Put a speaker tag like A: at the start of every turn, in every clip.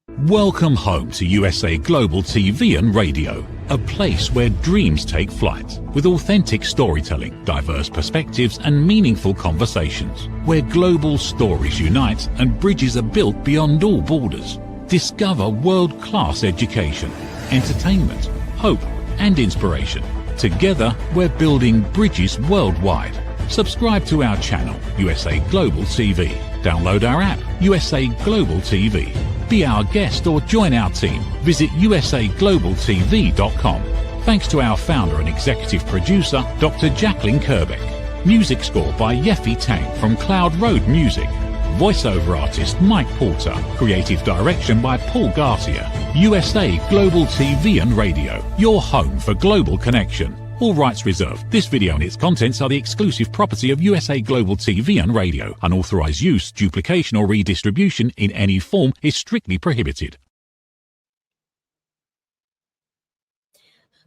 A: Welcome home to USA Global TV and Radio, a place where dreams take flight, with authentic storytelling, diverse perspectives and meaningful conversations, where global stories unite and bridges are built beyond all borders. Discover world-class education, entertainment, hope and inspiration. Together, we're building bridges worldwide. Subscribe to our channel, USA Global TV. Download our app, USA Global TV. Be our guest or join our team. Visit usaglobaltv.com. Thanks to our founder and executive producer, Dr. Jacalyn Kerbeck. Music score by Yeffy Tang from Cloud Road Music. Voiceover artist Mike Porter. Creative direction by Paul Garcia. USA Global TV and Radio. Your home for global connection. All rights reserved. This video and its contents are the exclusive property of USA Global TV and Radio. Unauthorized use, duplication or redistribution in any form is strictly prohibited.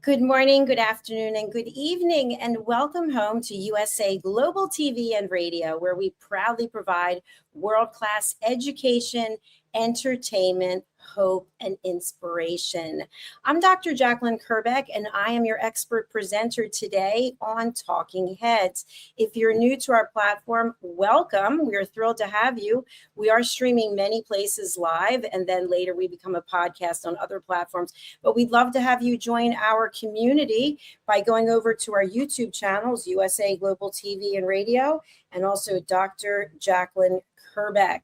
B: Good morning, good afternoon, and good evening, and welcome home to USA Global TV and Radio, where we proudly provide world-class education, entertainment, hope, and inspiration. I'm Dr. Jacalyn Kerbeck, and I am your expert presenter today on Talking Heads. If you're new to our platform, welcome. We are thrilled to have you. We are streaming many places live, and then later we become a podcast on other platforms. But we'd love to have you join our community by going over to our YouTube channels, USA Global TV and Radio, and also Dr. Jacalyn Kerbeck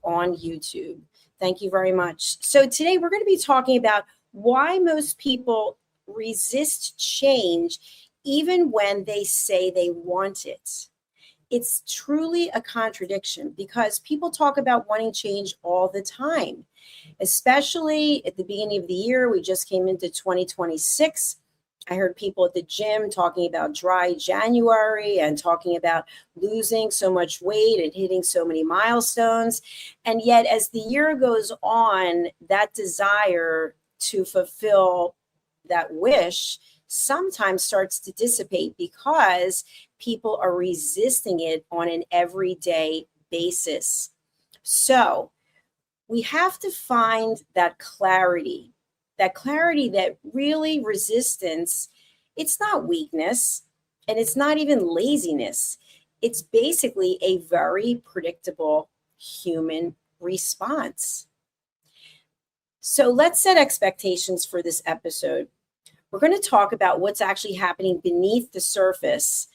B: on YouTube. Thank you very much. So today we're going to be talking about why most people resist change even when they say they want it. It's truly a contradiction because people talk about wanting change all the time, especially at the beginning of the year. We just came into 2026. I heard people at the gym talking about dry January and talking about losing so much weight and hitting so many milestones. And yet, as the year goes on, that desire to fulfill that wish sometimes starts to dissipate because people are resisting it on an everyday basis. So we have to find that clarity that really resistance, it's not weakness and it's not even laziness. It's basically a very predictable human response. So let's set expectations for this episode. We're going to talk about what's actually happening beneath the surface,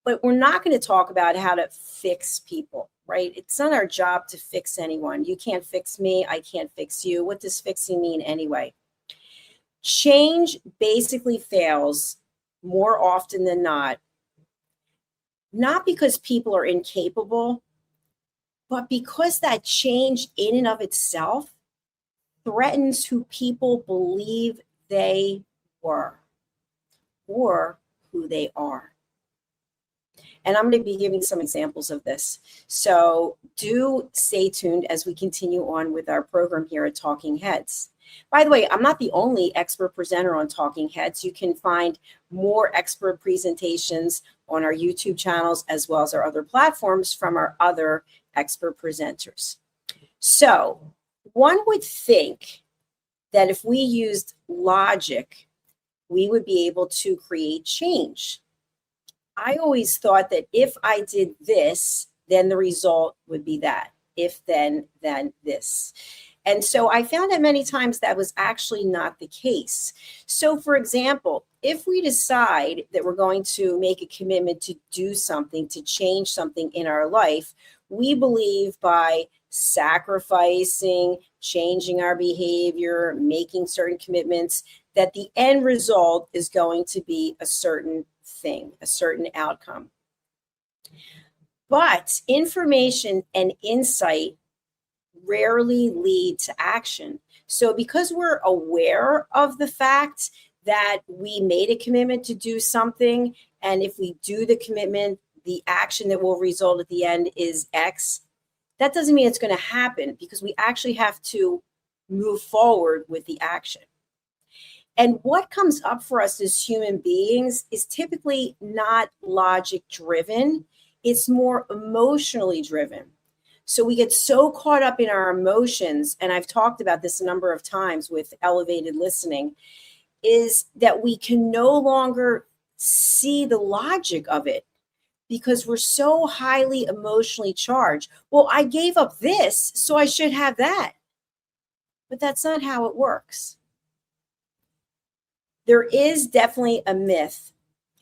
B: but we're not going to talk about how to fix people, right? It's not our job to fix anyone. You can't fix me. I can't fix you. What does fixing mean anyway? Change basically fails more often than not because people are incapable, but because that change in and of itself threatens who people believe they were or who they are. And I'm going to be giving some examples of this. So do stay tuned as we continue on with our program here at Talking Heads. By the way, I'm not the only expert presenter on Talking Heads. You can find more expert presentations on our YouTube channels as well as our other platforms from our other expert presenters. So one would think that if we used logic, we would be able to create change. I always thought that if I did this, then the result would be that. If then this. And so I found that many times that was actually not the case. So for example, if we decide that we're going to make a commitment to do something, to change something in our life, we believe by sacrificing, changing our behavior, making certain commitments, that the end result is going to be a certain thing, a certain outcome. But information and insight rarely lead to action. So because we're aware of the fact that we made a commitment to do something, and if we do the commitment, the action that will result at the end is X, that doesn't mean it's going to happen because we actually have to move forward with the action. And what comes up for us as human beings is typically not logic driven. It's more emotionally driven. So we get so caught up in our emotions, and I've talked about this a number of times with elevated listening, is that we can no longer see the logic of it because we're so highly emotionally charged. Well, I gave up this, so I should have that. But that's not how it works. There is definitely a myth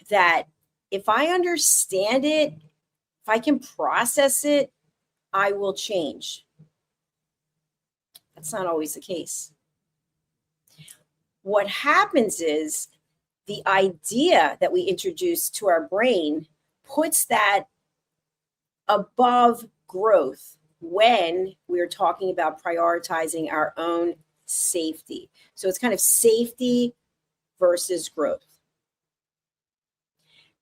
B: that if I understand it, if I can process it, I will change. That's not always the case. What happens is the idea that we introduce to our brain puts that above growth when we're talking about prioritizing our own safety. So it's kind of safety versus growth.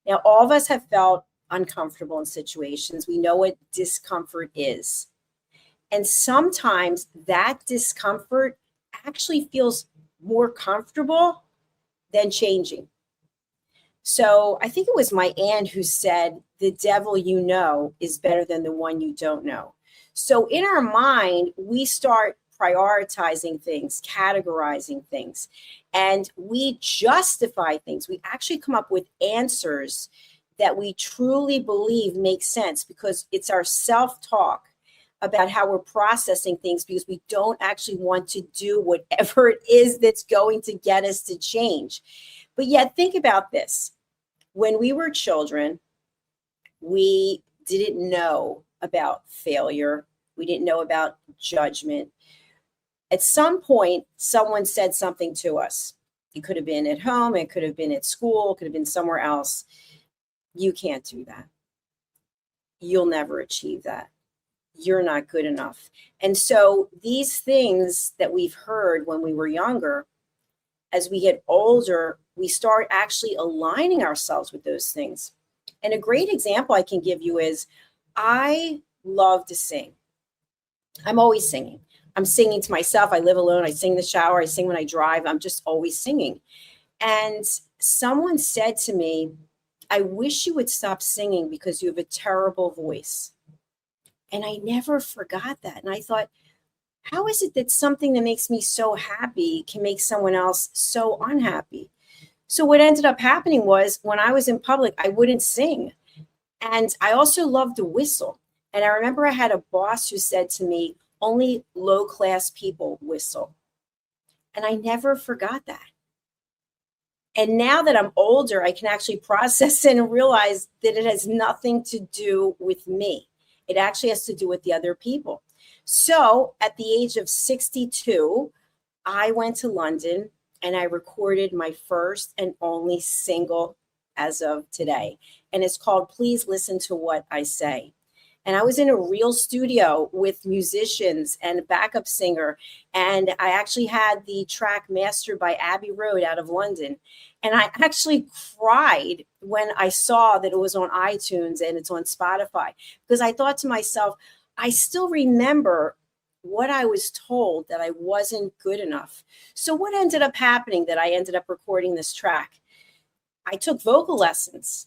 B: Now, all of us have felt uncomfortable in situations. We know what discomfort is. And sometimes that discomfort actually feels more comfortable than changing. So I think it was my aunt who said, the devil you know is better than the one you don't know. So in our mind, we start prioritizing things, categorizing things, and we justify things. We actually come up with answers that we truly believe make sense because it's our self-talk about how we're processing things because we don't actually want to do whatever it is that's going to get us to change. But yet, think about this. When we were children, we didn't know about failure. We didn't know about judgment. At some point, someone said something to us. It could have been at home. It could have been at school. It could have been somewhere else. You can't do that. You'll never achieve that. You're not good enough. And so these things that we've heard when we were younger, as we get older, we start actually aligning ourselves with those things. And a great example I can give you is I love to sing. I'm always singing. I'm singing to myself. I live alone. I sing in the shower. I sing when I drive. I'm just always singing. And someone said to me, I wish you would stop singing because you have a terrible voice. And I never forgot that. And I thought, how is it that something that makes me so happy can make someone else so unhappy? So what ended up happening was when I was in public, I wouldn't sing. And I also loved to whistle. And I remember I had a boss who said to me, only low-class people whistle. And I never forgot that. And now that I'm older, I can actually process it and realize that it has nothing to do with me. It actually has to do with the other people. So at the age of 62, I went to London and I recorded my first and only single as of today. And it's called Please Listen to What I Say. And I was in a real studio with musicians and a backup singer. And I actually had the track mastered by Abbey Road out of London. And I actually cried when I saw that it was on iTunes and it's on Spotify, because I thought to myself, I still remember what I was told that I wasn't good enough. So what ended up happening that I ended up recording this track? I took vocal lessons.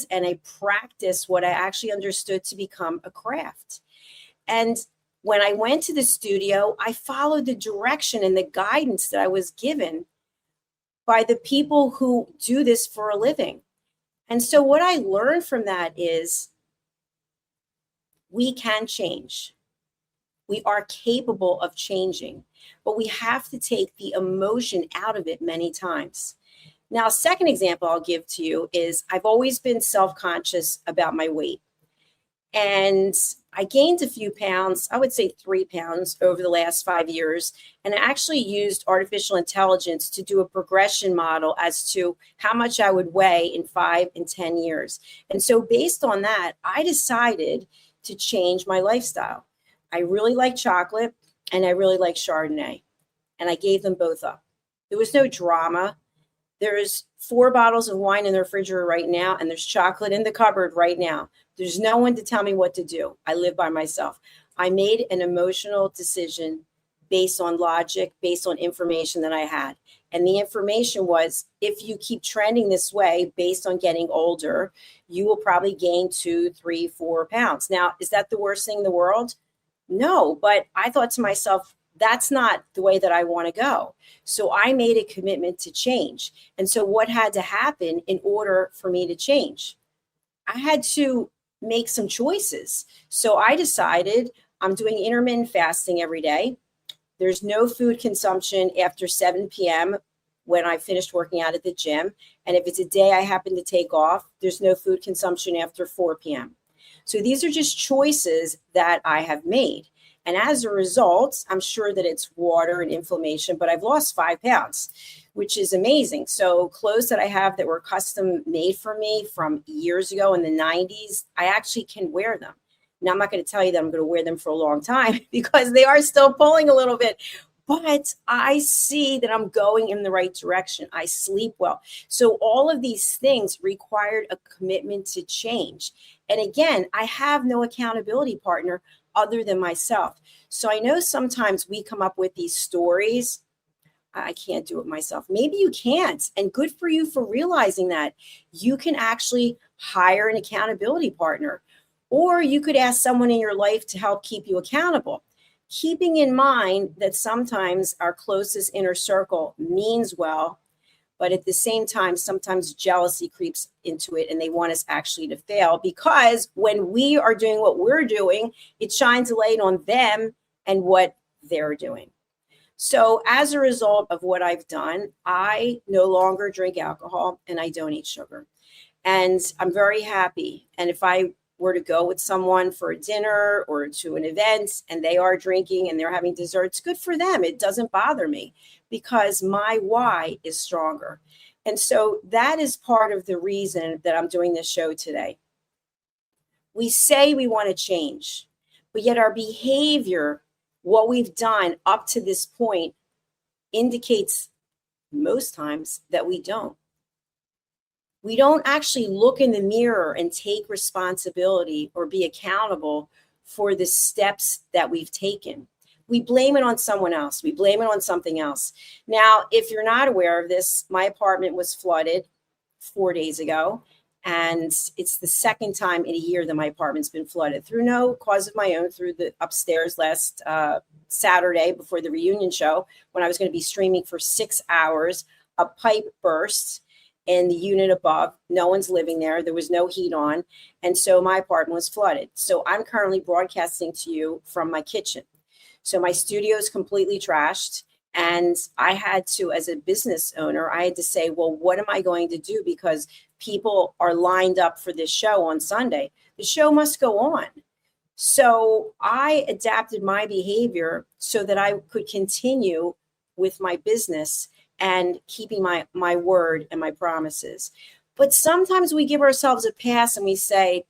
B: And I practiced what I actually understood to become a craft. And when I went to the studio, I followed the direction and the guidance that I was given by the people who do this for a living. And so what I learned from that is we can change. We are capable of changing, but we have to take the emotion out of it many times. Now, a second example I'll give to you is I've always been self-conscious about my weight. And I gained a few pounds, I would say 3 pounds over the last 5 years. And I actually used artificial intelligence to do a progression model as to how much I would weigh in 5 and 10 years. And so based on that, I decided to change my lifestyle. I really like chocolate and I really like Chardonnay. And I gave them both up. There was no drama. There's 4 bottles of wine in the refrigerator right now, and there's chocolate in the cupboard right now. There's no one to tell me what to do. I live by myself. I made an emotional decision based on logic, based on information that I had. And the information was, if you keep trending this way based on getting older, you will probably gain 2, 3, 4 pounds. Now, is that the worst thing in the world? No, but I thought to myself, that's not the way that I want to go. So I made a commitment to change. And so what had to happen in order for me to change? I had to make some choices. So I decided I'm doing intermittent fasting every day. There's no food consumption after 7 p.m. when I finished working out at the gym. And if it's a day I happen to take off, there's no food consumption after 4 p.m. So these are just choices that I have made. And as a result, I'm sure that it's water and inflammation, but I've lost 5 pounds, which is amazing. So clothes that I have that were custom made for me from years ago in the 90s, I actually can wear them. Now, I'm not going to tell you that I'm going to wear them for a long time because they are still pulling a little bit, but I see that I'm going in the right direction. I sleep well. So all of these things required a commitment to change. And again, I have no accountability partner other than myself. So I know sometimes we come up with these stories. I can't do it myself. Maybe you can't. And good for you for realizing that. You can actually hire an accountability partner. Or you could ask someone in your life to help keep you accountable, keeping in mind that sometimes our closest inner circle means well, but at the same time, sometimes jealousy creeps into it and they want us actually to fail, because when we are doing what we're doing, it shines a light on them and what they're doing. So as a result of what I've done, I no longer drink alcohol and I don't eat sugar. And I'm very happy. And if I were to go with someone for a dinner or to an event and they are drinking and they're having desserts, good for them. It doesn't bother me because my why is stronger. And so that is part of the reason that I'm doing this show today. We say we want to change, but yet our behavior, what we've done up to this point, indicates most times that we don't. We don't actually look in the mirror and take responsibility or be accountable for the steps that we've taken. We blame it on someone else. We blame it on something else. Now, if you're not aware of this, my apartment was flooded 4 days ago, and it's the second time in a year that my apartment's been flooded through no cause of my own, through the upstairs last Saturday before the reunion show when I was going to be streaming for 6 hours. A pipe burst in the unit above. No one's living there. There was no heat on. And so my apartment was flooded. So I'm currently broadcasting to you from my kitchen. So my studio is completely trashed. And I had to, as a business owner, I had to say, well, what am I going to do? Because people are lined up for this show on Sunday. The show must go on. So I adapted my behavior so that I could continue with my business and keeping my word and my promises. But sometimes we give ourselves a pass and we say,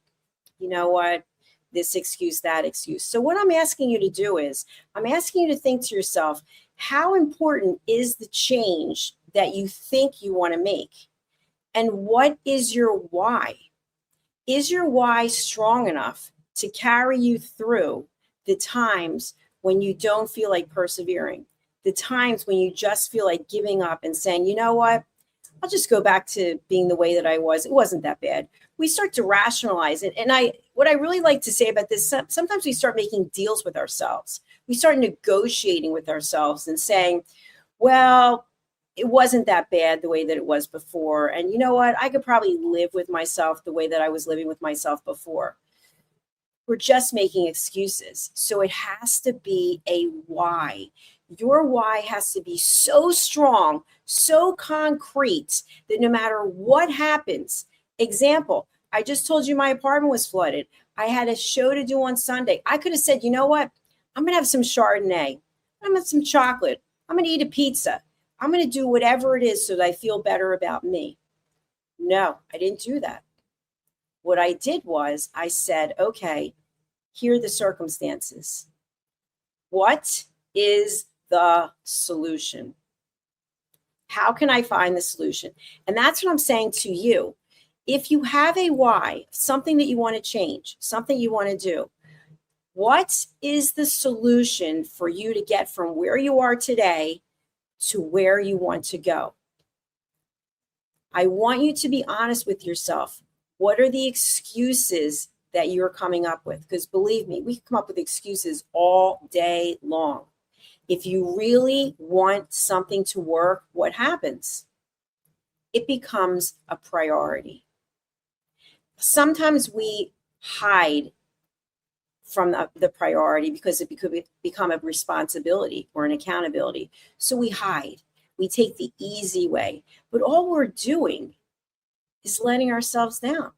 B: you know what, this excuse, that excuse. So what I'm asking you to do is, I'm asking you to think to yourself, how important is the change that you think you want to make? And what is your why? Is your why strong enough to carry you through the times when you don't feel like persevering? The times when you just feel like giving up and saying, you know what, I'll just go back to being the way that I was. It wasn't that bad. We start to rationalize it. And what I really like to say about this, sometimes we start making deals with ourselves. We start negotiating with ourselves and saying, well, it wasn't that bad the way that it was before. And you know what, I could probably live with myself the way that I was living with myself before. We're just making excuses. So it has to be a why. Your why has to be so strong, so concrete that no matter what happens, example, I just told you my apartment was flooded. I had a show to do on Sunday. I could have said, you know what? I'm going to have some Chardonnay. I'm going to have some chocolate. I'm going to eat a pizza. I'm going to do whatever it is so that I feel better about me. No, I didn't do that. What I did was I said, okay, here are the circumstances. What is the solution? How can I find the solution? And that's what I'm saying to you. If you have a why, something that you want to change, something you want to do, What is the solution for you to get from where you are today to where you want to go? I want you to be honest with yourself. What are the excuses that you're coming up with? Because believe me, we can come up with excuses all day long. If you really want something to work, what happens? It becomes a priority. Sometimes we hide from the priority because it could become a responsibility or an accountability. So we hide. We take the easy way. But all we're doing is letting ourselves down,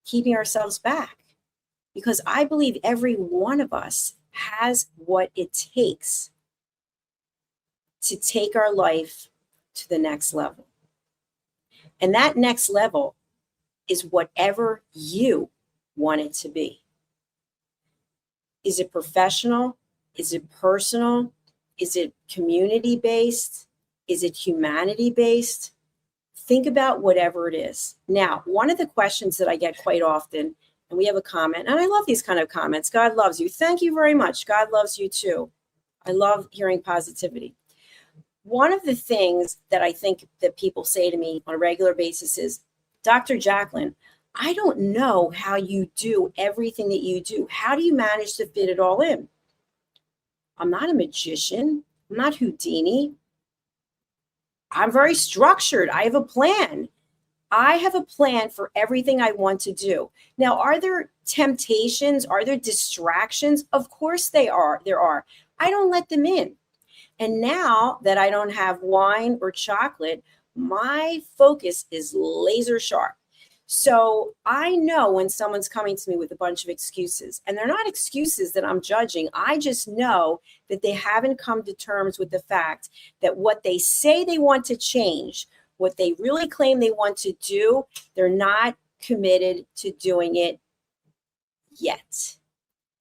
B: keeping ourselves back. Because I believe every one of us has what it takes to take our life to the next level. And that next level is whatever you want it to be. Is it professional? Is it personal? Is it community-based? Is it humanity-based? Think about whatever it is. Now, one of the questions that I get quite often, and we have a comment, and I love these kind of comments. God loves you. Thank you very much. God loves you too. I love hearing positivity. One of the things that I think that people say to me on a regular basis is, Dr. Jacalyn, I don't know how you do everything that you do. How do you manage to fit it all in? I'm not a magician. I'm not Houdini. I'm very structured. I have a plan. I have a plan for everything I want to do. Now, are there temptations? Are there distractions? Of course there are. I don't let them in. And now that I don't have wine or chocolate, my focus is laser sharp. So I know when someone's coming to me with a bunch of excuses, and they're not excuses that I'm judging. I just know that they haven't come to terms with the fact that what they say they want to change, what they really claim they want to do, they're not committed to doing it yet.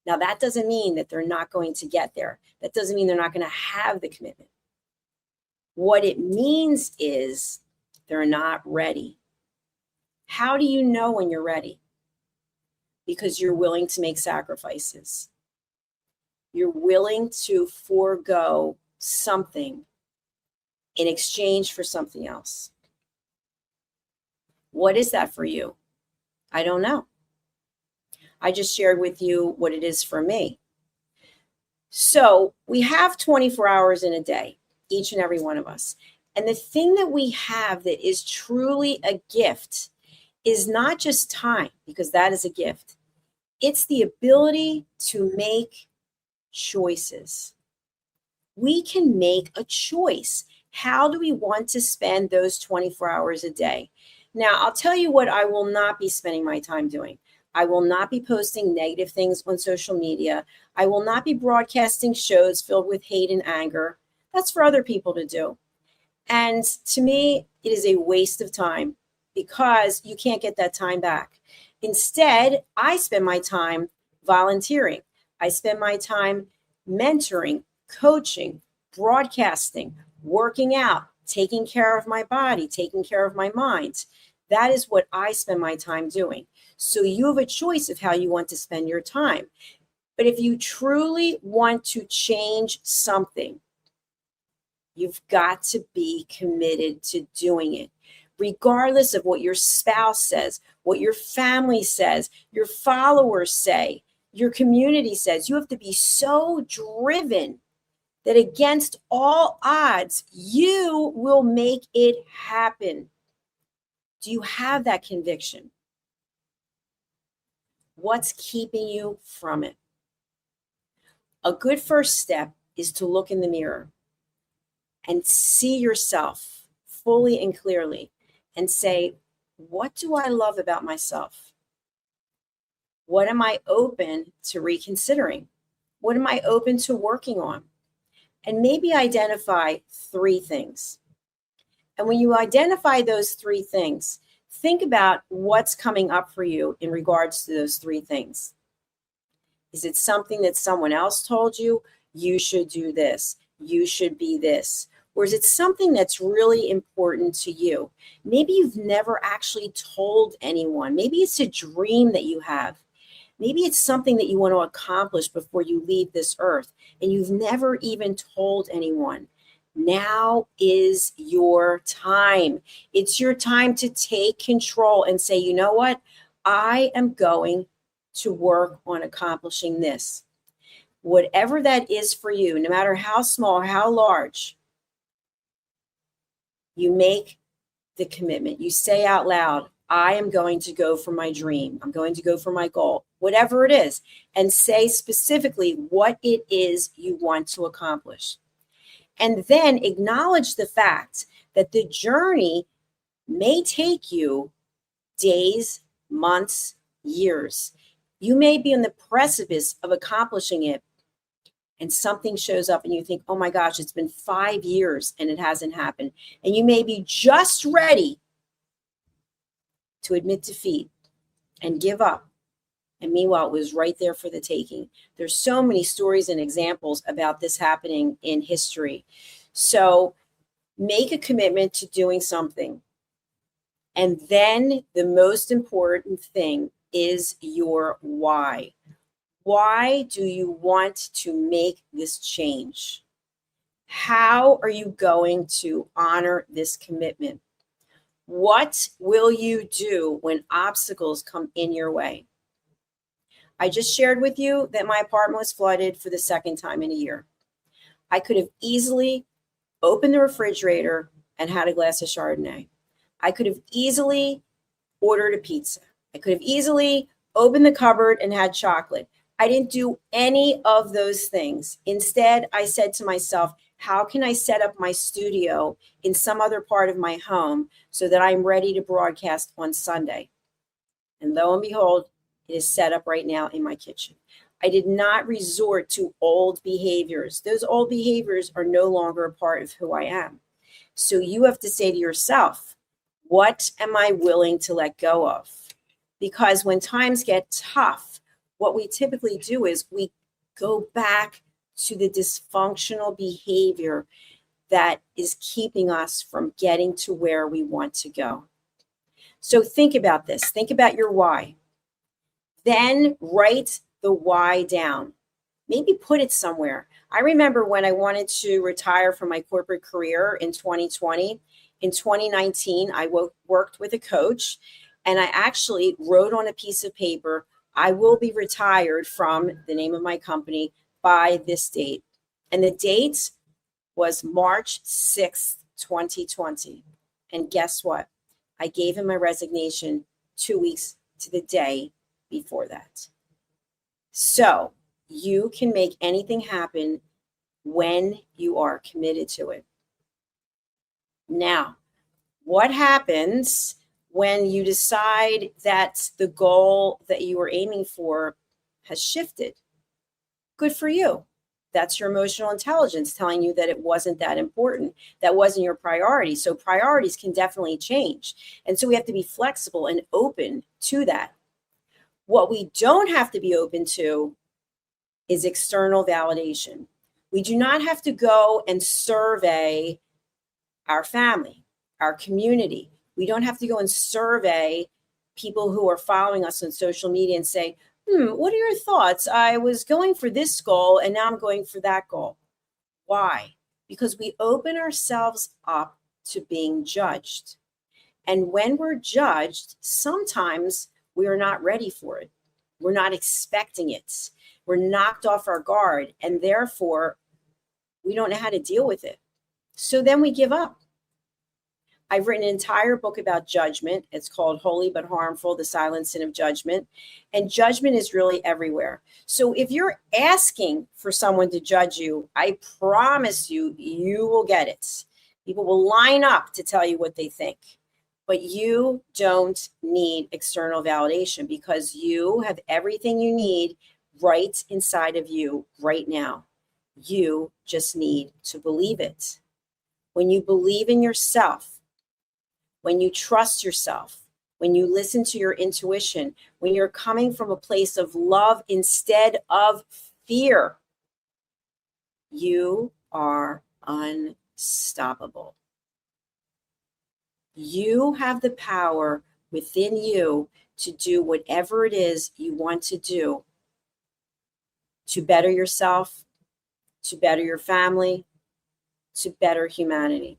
B: Now, that doesn't mean that they're not going to get there. That doesn't mean they're not going to have the commitment. What it means is they're not ready. How do you know when you're ready? Because you're willing to make sacrifices. You're willing to forego something in exchange for something else. What is that for you? I don't know. I just shared with you what it is for me. So we have 24 hours in a day, each and every one of us. And the thing that we have that is truly a gift is not just time, because that is a gift. It's the ability to make choices. We can make a choice. How do we want to spend those 24 hours a day? Now, I'll tell you what I will not be spending my time doing. I will not be posting negative things on social media. I will not be broadcasting shows filled with hate and anger. That's for other people to do. And to me, it is a waste of time because you can't get that time back. Instead, I spend my time volunteering. I spend my time mentoring, coaching, broadcasting, working out, taking care of my body, taking care of my mind. That is what I spend my time doing. So you have a choice of how you want to spend your time. But if you truly want to change something, you've got to be committed to doing it, regardless of what your spouse says, what your family says, your followers say, your community says. You have to be so driven that against all odds, you will make it happen. Do you have that conviction? What's keeping you from it? A good first step is to look in the mirror and see yourself fully and clearly and say, what do I love about myself? What am I open to reconsidering? What am I open to working on? And maybe identify 3 things. And when you identify those 3 things, think about what's coming up for you in regards to those 3 things. Is it something that someone else told you? You should do this. You should be this. Or is it something that's really important to you? Maybe you've never actually told anyone. Maybe it's a dream that you have. Maybe it's something that you want to accomplish before you leave this earth and you've never even told anyone. Now is your time. It's your time to take control and say, you know what? I am going to work on accomplishing this. Whatever that is for you, no matter how small, how large, you make the commitment. You say out loud, I am going to go for my dream. I'm going to go for my goal, whatever it is, and say specifically what it is you want to accomplish. And then acknowledge the fact that the journey may take you days, months, years. You may be on the precipice of accomplishing it, and something shows up and you think, oh my gosh, it's been 5 years and it hasn't happened. And you may be just ready to admit defeat and give up. And meanwhile, it was right there for the taking. There's so many stories and examples about this happening in history. So make a commitment to doing something. And then the most important thing is your why. Why do you want to make this change? How are you going to honor this commitment? What will you do when obstacles come in your way? I just shared with you that my apartment was flooded for the second time in a year. I could have easily opened the refrigerator and had a glass of Chardonnay. I could have easily ordered a pizza. I could have easily opened the cupboard and had chocolate. I didn't do any of those things. Instead, I said to myself, how can I set up my studio in some other part of my home so that I'm ready to broadcast on Sunday? And lo and behold, it is set up right now in my kitchen. I did not resort to old behaviors. Those old behaviors are no longer a part of who I am. So you have to say to yourself, what am I willing to let go of? Because when times get tough, what we typically do is we go back to the dysfunctional behavior that is keeping us from getting to where we want to go. So think about this. Think about your why. Then write the why down. Maybe put it somewhere. I remember when I wanted to retire from my corporate career in 2020. In 2019, I worked with a coach, and I actually wrote on a piece of paper, I will be retired from the name of my company by this date. And the date was March 6th, 2020. And guess what? I gave him my resignation 2 weeks to the day before that. So you can make anything happen when you are committed to it. Now, what happens when you decide that the goal that you were aiming for has shifted? Good for you. That's your emotional intelligence telling you that it wasn't that important. That wasn't your priority. So priorities can definitely change. And so we have to be flexible and open to that. What we don't have to be open to is external validation. We do not have to go and survey our family, our community. We don't have to go and survey people who are following us on social media and say, what are your thoughts? I was going for this goal and now I'm going for that goal. Why? Because we open ourselves up to being judged. And when we're judged, sometimes we are not ready for it. We're not expecting it. We're knocked off our guard, and therefore we don't know how to deal with it. So then we give up. I've written an entire book about judgment. It's called Holy But Harmful, The Silent Sin of Judgment. And judgment is really everywhere. So if you're asking for someone to judge you, I promise you, you will get it. People will line up to tell you what they think. But you don't need external validation because you have everything you need right inside of you right now. You just need to believe it. When you believe in yourself, when you trust yourself, when you listen to your intuition, when you're coming from a place of love instead of fear, you are unstoppable. You have the power within you to do whatever it is you want to do to better yourself, to better your family, to better humanity.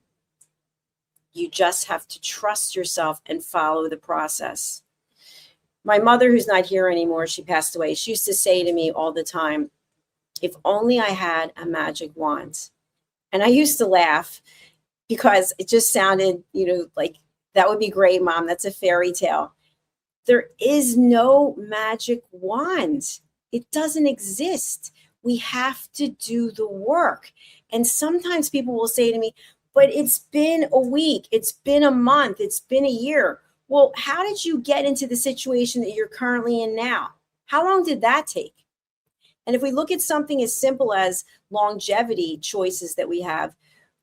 B: You just have to trust yourself and follow the process. My mother, who's not here anymore, she passed away. She used to say to me all the time, if only I had a magic wand. And I used to laugh because it just sounded, like, that would be great, Mom. That's a fairy tale. There is no magic wand. It doesn't exist. We have to do the work. And sometimes people will say to me, but it's been a week, it's been a month, it's been a year. Well, how did you get into the situation that you're currently in now? How long did that take? And if we look at something as simple as longevity choices that we have,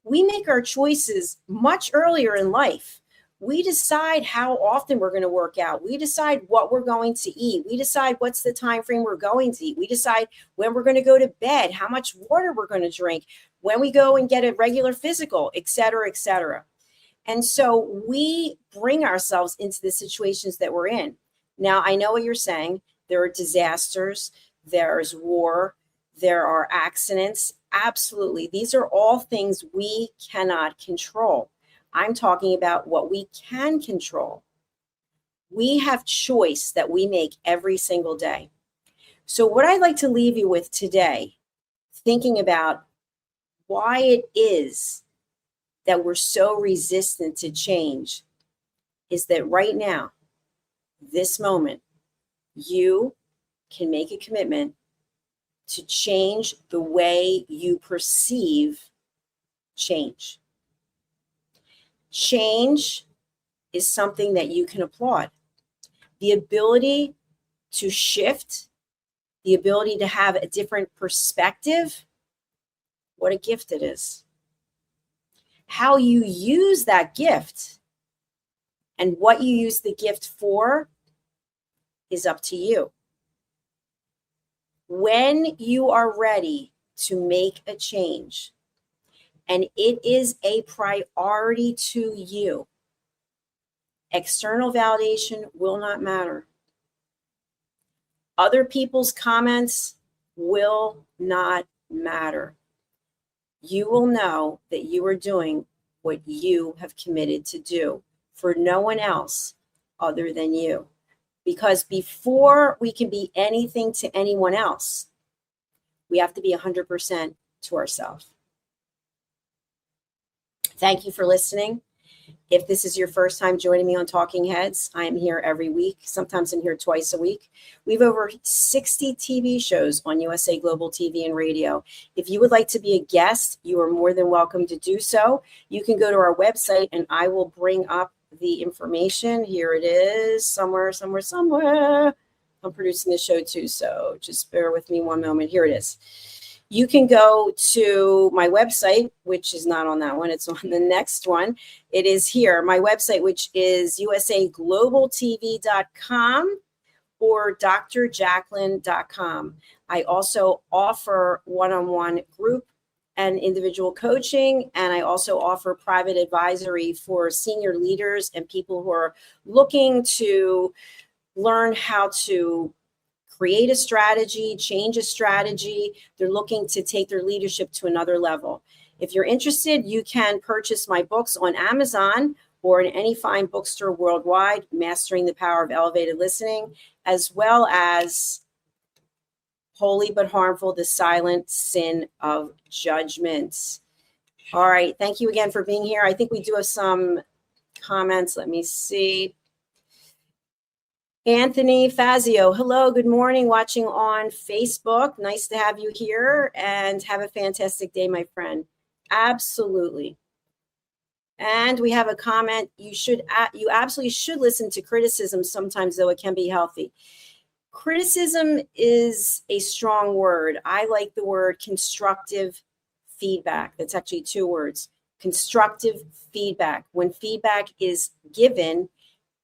B: we make our choices much earlier in life. We decide how often we're going to work out. We decide what we're going to eat. We decide what's the time frame we're going to eat. We decide when we're going to go to bed, how much water we're going to drink, when we go and get a regular physical, et cetera, et cetera. And so we bring ourselves into the situations that we're in. Now, I know what you're saying. There are disasters. There's war. There are accidents. Absolutely. These are all things we cannot control. I'm talking about what we can control. We have choice that we make every single day. So what I'd like to leave you with today, thinking about why it is that we're so resistant to change, is that right now, this moment, you can make a commitment to change the way you perceive change. Change is something that you can applaud. The ability to shift, the ability to have a different perspective, what a gift it is. How you use that gift and what you use the gift for is up to you. When you are ready to make a change, and it is a priority to you, external validation will not matter. Other people's comments will not matter. You will know that you are doing what you have committed to do for no one else other than you. Because before we can be anything to anyone else, we have to be 100% to ourselves. Thank you for listening. If this is your first time joining me on Talking Heads, I am here every week. Sometimes I'm here twice a week. We have over 60 TV shows on USA Global TV and Radio. If you would like to be a guest, you are more than welcome to do so. You can go to our website and I will bring up the information. Here it is, somewhere. I'm producing the show too, so just bear with me one moment. Here it is. You can go to my website, which is not on that one. It's on the next one. It is here. My website, which is usaglobaltv.com or drjacalyn.com. I also offer one-on-one group and individual coaching, and I also offer private advisory for senior leaders and people who are looking to learn how to create a strategy, change a strategy. They're looking to take their leadership to another level. If you're interested, you can purchase my books on Amazon or in any fine bookstore worldwide, Mastering the Power of Elevated Listening, as well as Holy but Harmful, The Silent Sin of Judgment. All right. Thank you again for being here. I think we do have some comments. Let me see. Anthony Fazio, hello, good morning, watching on Facebook. Nice to have you here and have a fantastic day, my friend. Absolutely. And we have a comment. You absolutely should listen to criticism sometimes, though it can be healthy. Criticism is a strong word. I like the word constructive feedback. That's actually two words. Constructive feedback. When feedback is given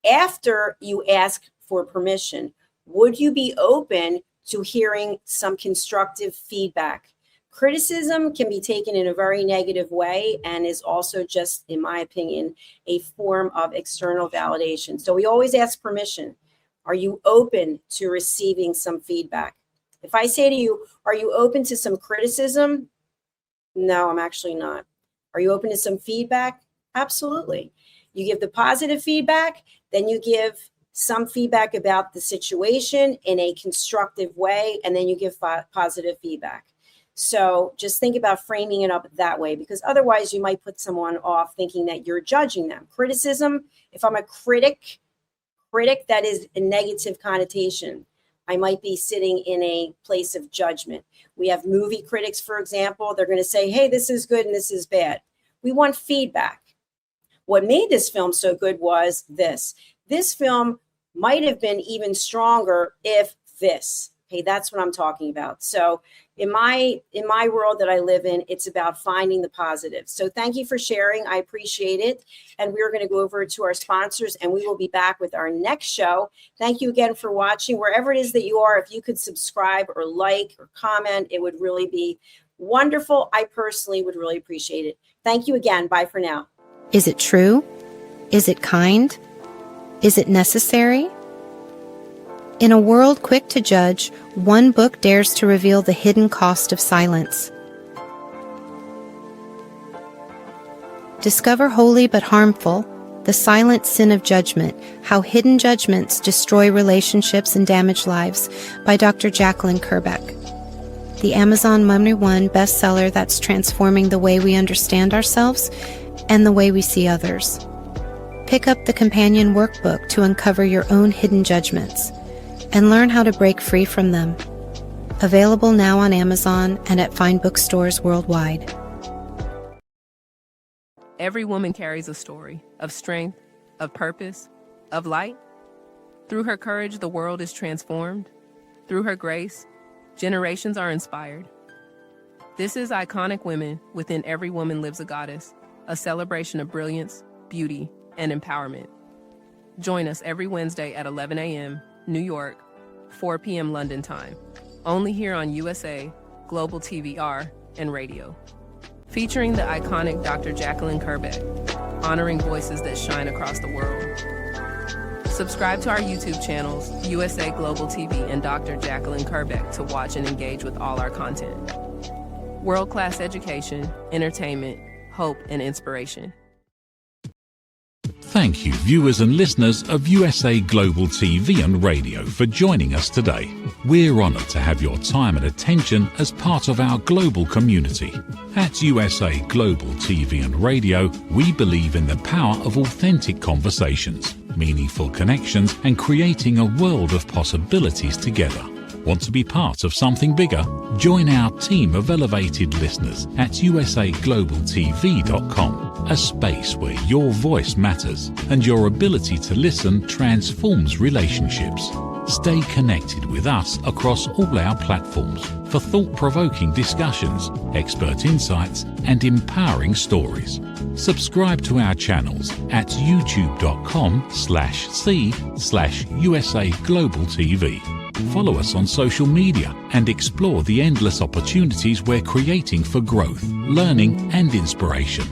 B: after you ask for permission, would you be open to hearing some constructive feedback? Criticism can be taken in a very negative way and is also just, in my opinion, a form of external validation. So we always ask permission. Are you open to receiving some feedback? If I say to you, are you open to some criticism? No, I'm actually not. Are you open to some feedback? Absolutely. You give the positive feedback, then you give some feedback about the situation in a constructive way, and then you give positive feedback. So just think about framing it up that way, because otherwise you might put someone off thinking that you're judging them. Criticism, if I'm a critic, that is a negative connotation. I might be sitting in a place of judgment. We have movie critics, for example. They're going to say, hey, this is good and this is bad. We want feedback. What made this film so good was this. This film might have been even stronger if this. Okay, that's what I'm talking about. So in my world that I live in, it's about finding the positive. So thank you for sharing. I appreciate it. And we're going to go over to our sponsors, and we will be back with our next show. Thank you again for watching. Wherever it is that you are, if you could subscribe or like or comment, it would really be wonderful. I personally would really appreciate it. Thank you again. Bye for now.
C: Is it true? Is it kind? Is it necessary? In a world quick to judge, one book dares to reveal the hidden cost of silence. Discover Holy but Harmful, The Silent Sin of Judgment, How Hidden Judgments Destroy Relationships and Damage Lives by Dr. Jacalyn Kerbeck. The Amazon #1 bestseller that's transforming the way we understand ourselves and the way we see others. Pick up the companion workbook to uncover your own hidden judgments and learn how to break free from them. Available now on Amazon and at fine bookstores worldwide.
D: Every woman carries a story of strength, of purpose, of light. Through her courage, the world is transformed. Through her grace, generations are inspired. This is Iconic Women. Within Every Woman Lives a Goddess, a celebration of brilliance, beauty, and empowerment. Join us every Wednesday at 11 a.m. New York, 4 p.m. London time. Only here on USA, Global TVR, and radio. Featuring the iconic Dr. Jacalyn Kerbeck, honoring voices that shine across the world. Subscribe to our YouTube channels, USA Global TV and Dr. Jacalyn Kerbeck, to watch and engage with all our content. World-class education, entertainment, hope, and inspiration.
A: Thank you, viewers and listeners of USA Global TV and Radio, for joining us today. We're honoured to have your time and attention as part of our global community. At USA Global TV and Radio, we believe in the power of authentic conversations, meaningful connections, and creating a world of possibilities together. Want to be part of something bigger? Join our team of elevated listeners at usaglobaltv.com, a space where your voice matters and your ability to listen transforms relationships. Stay connected with us across all our platforms for thought-provoking discussions, expert insights, and empowering stories. Subscribe to our channels at youtube.com/c/USA Global TV. Follow us on social media and explore the endless opportunities we're creating for growth, learning, and inspiration.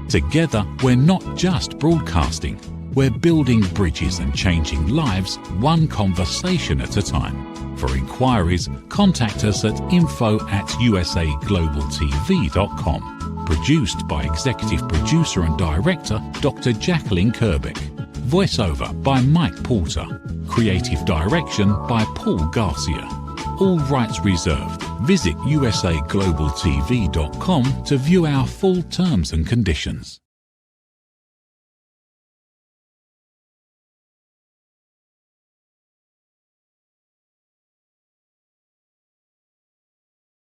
A: Together, we're not just broadcasting, we're building bridges and changing lives one conversation at a time. For inquiries, contact us at info@usaglobaltv.com. Produced by Executive Producer and Director Dr. Jacalyn Kerbeck. Voiceover by Mike Porter. Creative direction by Paul Garcia. All rights reserved. Visit usaglobaltv.com to view our full terms and conditions.